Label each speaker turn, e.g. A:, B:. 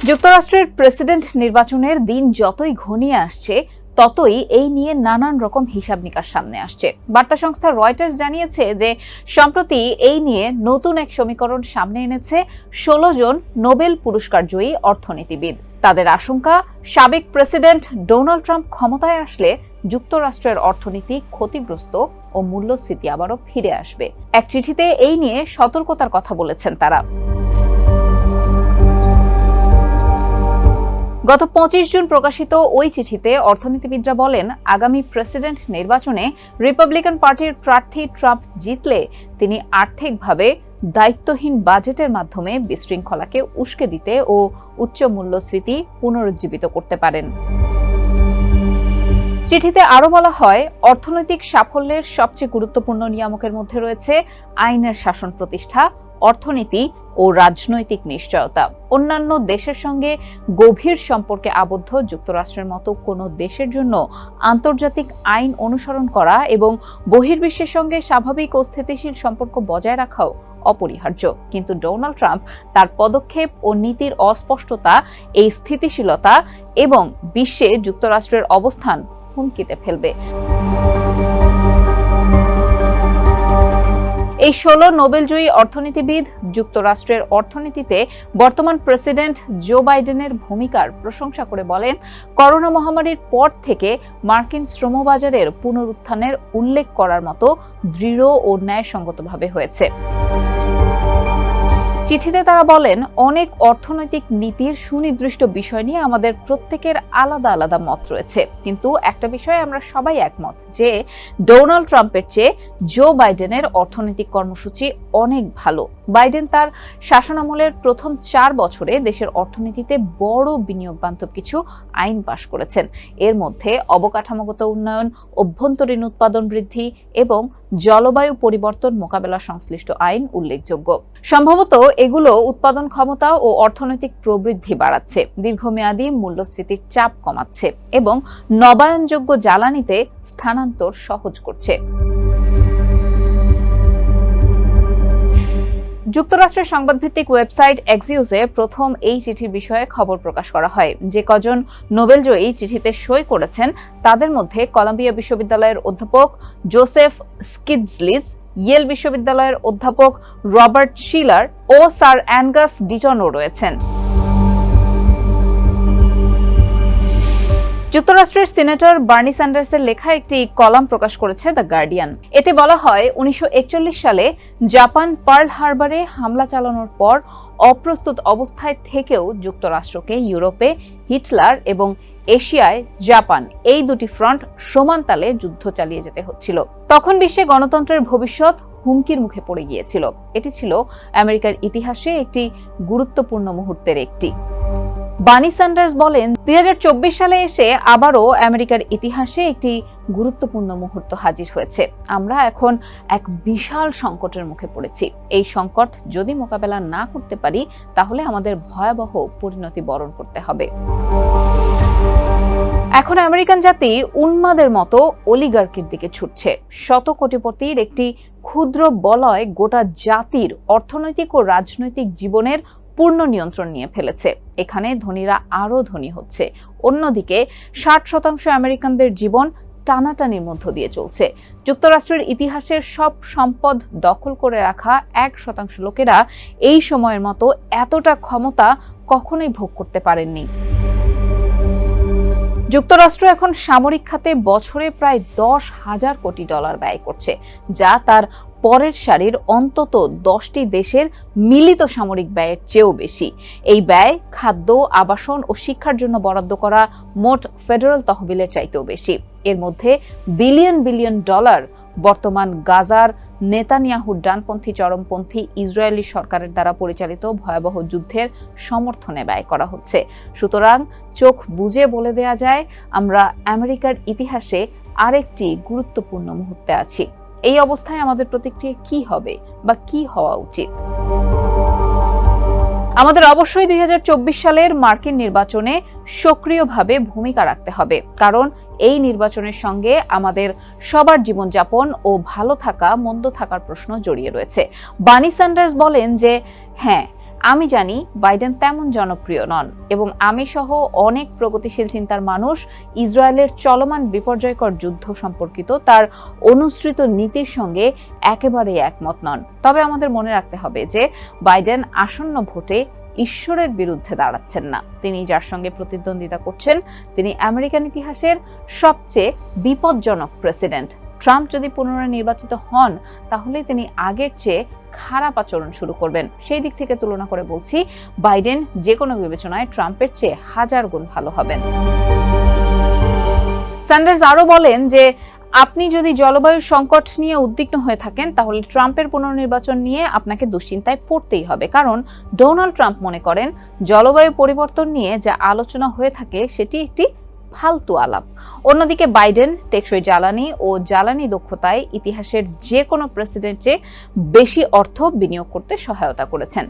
A: যুক্তরাষ্ট্রের প্রেসিডেন্ট নির্বাচনের দিন যতই ঘনিয়ে আসছে ততই এই নিয়ে নানান রকম হিসাব নিকাশ সামনে আসছে। বার্তা সংস্থা রয়টার্স জানিয়েছে যে সম্প্রতি এই নিয়ে নতুন এক সমীকরণ সামনে এনেছে ১৬ জন নোবেল পুরস্কার জয়ী অর্থনীতিবিদ। তাদের আশঙ্কা, সাবেক প্রেসিডেন্ট ডোনাল্ড ট্রাম্প ক্ষমতায় আসলে যুক্তরাষ্ট্রের অর্থনীতি ক্ষতিগ্রস্ত ও মূল্যস্ফীতি আবারও ফিরে আসবে। এক চিঠিতে এই নিয়ে সতর্কতার কথা বলেছেন তারা। গত ২৫ জুন প্রকাশিত ওই চিঠিতে অর্থনীতিবিদরা বলেন, আগামী প্রেসিডেন্ট নির্বাচনে রিপাবলিকান পার্টির প্রার্থী ট্রাম্প জিতলে তিনি আর্থিকভাবে দায়িত্বহীন বাজেটের মাধ্যমে বিশৃঙ্খলাকে উস্কে দিতে ও উচ্চ মূল্যস্ফীতি পুনরুজ্জীবিত করতে পারেন। চিঠিতে আরো বলা হয়, অর্থনৈতিক সাফল্যের সবচেয়ে গুরুত্বপূর্ণ নিয়ামকের মধ্যে রয়েছে আইনের শাসন প্রতিষ্ঠা, অর্থনীতি ও রাজনৈতিক নিশ্চয়তা। অন্যান্য দেশের সঙ্গে গভীর সম্পর্কে আবদ্ধ যুক্তরাষ্ট্রের মতো কোনো দেশের জন্য আন্তর্জাতিক আইন অনুসরণ করা এবং বহির্বিশ্বের সঙ্গে স্বাভাবিক ও স্থিতিশীল সম্পর্ক বজায় রাখাও অপরিহার্য। কিন্তু ডোনাল্ড ট্রাম্প তার পদক্ষেপ ও নীতির অস্পষ্টতা এই স্থিতিশীলতা এবং বিশ্বে যুক্তরাষ্ট্রের অবস্থান হুমকিতে ফেলবে। এই ১৬ নোবেলজয়ী অর্থনীতিবিদ যুক্তরাষ্ট্রের অর্থনীতিতে বর্তমান প্রেসিডেন্ট জো বাইডেনের ভূমিকার প্রশংসা করে বলেন, করোনা মহামারীর পর থেকে মার্কিন শ্রমবাজারের পুনরুত্থানের উল্লেখ করার মতো দৃঢ় ও ন্যায়সঙ্গতভাবে হয়েছে। চিঠিতে তারা বলেন, অনেক অর্থনৈতিক নীতির সুনির্দিষ্ট বিষয় নিয়ে আমাদের প্রত্যেকের আলাদা আলাদা মত রয়েছে, কিন্তু একটা বিষয়ে আমরা সবাই একমত যে ডোনাল্ড ট্রাম্পের চেয়ে জো বাইডেনের অর্থনৈতিক কর্মসূচি অনেক ভালো। বাইডেন তার শাসনামলের প্রথম ৪ বছরে দেশের অর্থনীতিতে বড় বিনিয়োগ বান্ধব কিছু আইন পাশ করেছেন। এর মধ্যে অবকাঠামোগত উন্নয়ন, অভ্যন্তরীণ উৎপাদন বৃদ্ধি এবং জলবায়ু পরিবর্তন মোকাবেলা সংশ্লিষ্ট আইন উল্লেখযোগ্য। সম্ভবত এগুলো উৎপাদন ক্ষমতা ও অর্থনৈতিক প্রবৃদ্ধি বাড়াচ্ছে, দীর্ঘমেয়াদী মূল্যস্ফীতির চাপ কমাচ্ছে এবং নবায়নযোগ্য জ্বালানিতে স্থানান্তর সহজ করছে। যুক্তরাষ্ট্রের সংবাদভিত্তিক ওয়েবসাইট এক্সিওসে প্রথম এই চিঠির বিষয়ে খবর প্রকাশ করা হয়। যে কজন নোবেলজয়ী চিঠিতে সই করেছেন তাদের মধ্যে কলাম্বিয়া বিশ্ববিদ্যালয়ের অধ্যাপক জোসেফ স্কিডজলিস, ইয়েল বিশ্ববিদ্যালয়ের অধ্যাপক রবার্ট শিলার ও স্যার অ্যানগাস ডিটনও রয়েছেন। যুক্তরাষ্ট্রের সিনেটর বার্নি স্যান্ডার্সের লেখা একটি কলাম প্রকাশ করেছে দ্য গার্ডিয়ান। এতে বলা হয়, ১৯৪১ সালে জাপান পার্ল হারবারে হামলা চালানোর পর অপ্রস্তুত অবস্থায় থেকেও যুক্তরাষ্ট্রকে ইউরোপে হিটলার এবং এশিয়ায় জাপান, এই দুটি ফ্রন্ট সমান তালে যুদ্ধ চালিয়ে যেতে হচ্ছিল। তখন বিশ্বে গণতন্ত্রের ভবিষ্যৎ হুমকির মুখে পড়ে গিয়েছিল। এটি ছিল আমেরিকার ইতিহাসে একটি গুরুত্বপূর্ণ মুহূর্তের একটি। বার্নি স্যান্ডার্স বলেন, ২০২৪ সালে এসে আবারও আমেরিকার ইতিহাসে একটি গুরুত্বপূর্ণ মুহূর্ত হাজির হয়েছে। আমরা এখন এক বিশাল সংকটের মুখে পড়েছি। এই সংকট যদি মোকাবেলা না করতে পারি তাহলে আমাদের ভয়াবহ পরিণতি বরণ করতে হবে। এখন আমেরিকান জাতি উন্মাদের মতো অলিগার্কির দিকে ছুটছে। শত কোটিপতির একটি ক্ষুদ্র বলয় গোটা জাতির অর্থনৈতিক ও রাজনৈতিক জীবনের পূর্ণ নিয়ন্ত্রণ নিয়ে ফেলেছে। এখানে ধনীরা আরো ধনী হচ্ছে, অন্যদিকে ৬০% আমেরিকানদের জীবন টানাটানির মধ্য দিয়ে চলছে। যুক্তরাষ্ট্রের ইতিহাসের সব সম্পদ দখল করে রাখা ১% লোকেরা এই সময়ের মতো এতটা ক্ষমতা কখনোই ভোগ করতে পারেননি। যুক্তরাষ্ট্র এখন সামরিক খাতে বছরে প্রায় $১০,০০০ কোটি ব্যয় করছে, যা তার পরের সারির অন্তত ১০টি দেশের মিলিত সামরিক ব্যয়ের চেয়েও বেশি। এই ব্যয় খাদ্য, আবাসন ও শিক্ষার জন্য বরাদ্দ করা মোট ফেডারেল তহবিলের চাইতেও বেশি। এর মধ্যে বিলিয়ন বিলিয়ন ডলার বর্তমান গাজার নেতানিয়াহুর ডানপন্থী চরমপন্থী ইসরায়েলি সরকারের দ্বারা পরিচালিত ভয়াবহ যুদ্ধের সমর্থনে ব্যয় করা হচ্ছে। সুতরাং চোখ বুজে বলে দেয়া যায়, আমরা আমেরিকার ইতিহাসে আরেকটি গুরুত্বপূর্ণ মুহূর্তে আছি। এই অবস্থায় আমাদের প্রতিক্রিয়া কি হবে বা কি হওয়া উচিত? আমাদের অবশ্যই ২০২৪ সালের মার্কিন নির্বাচনে সক্রিয়ভাবে ভূমিকা রাখতে হবে, কারণ এই নির্বাচনের সঙ্গে আমাদের সবার জীবনযাপন ও ভালো থাকা মন্দ থাকার প্রশ্ন জড়িয়ে রয়েছে। বার্নি স্যান্ডার্স বলেন যে হ্যাঁ, আমি জানি বাইডেন তেমন জনপ্রিয় নন এবং আমি সহ অনেক প্রগতিশীল চিন্তার মানুষ ইসরায়েলের চলমান বিপর্যয়কর যুদ্ধ সম্পর্কিত তার অনুসৃত নীতির সঙ্গে একেবারেই একমত নন। তবে আমাদের মনে রাখতে হবে যে বাইডেন আসন্ন ভোটে ঈশ্বরের বিরুদ্ধে দাঁড়াচ্ছেন না। তিনি যার সঙ্গে প্রতিদ্বন্দ্বিতা করছেন তিনি আমেরিকান ইতিহাসের সবচেয়ে বিপজ্জনক প্রেসিডেন্ট। ট্রাম্প যদি পুনরায় নির্বাচিত হন তাহলে তিনি আগের চেয়ে খারাপ আচরণ শুরু করবেন। সেই দিক থেকে তুলনা করে বলছি, বাইডেন যে কোনো বিবেচনায় ট্রাম্পের চেয়ে 1000 গুণ ভালো হবেন। স্যান্ডার্স আরো বলেন যে আপনি যদি জলবায়ু সংকট নিয়ে উদ্বিগ্ন হয়ে থাকেন তাহলে ট্রাম্পের পুনর্নির্বাচন নিয়ে আপনাকে দুশ্চিন্তায় পড়তেই হবে, কারণ ডোনাল্ড ট্রাম্প মনে করেন জলবায়ু পরিবর্তন নিয়ে যা আলোচনা হয়ে থাকে সেটি একটি ফালতু আলাপ। অন্যদিকে বাইডেন টেকসই জ্বালানি ও জ্বালানি দক্ষতায় ইতিহাসের যে কোনো প্রেসিডেন্টের চেয়ে বেশি অর্থ বিনিয়োগ করতে সহায়তা করেছেন।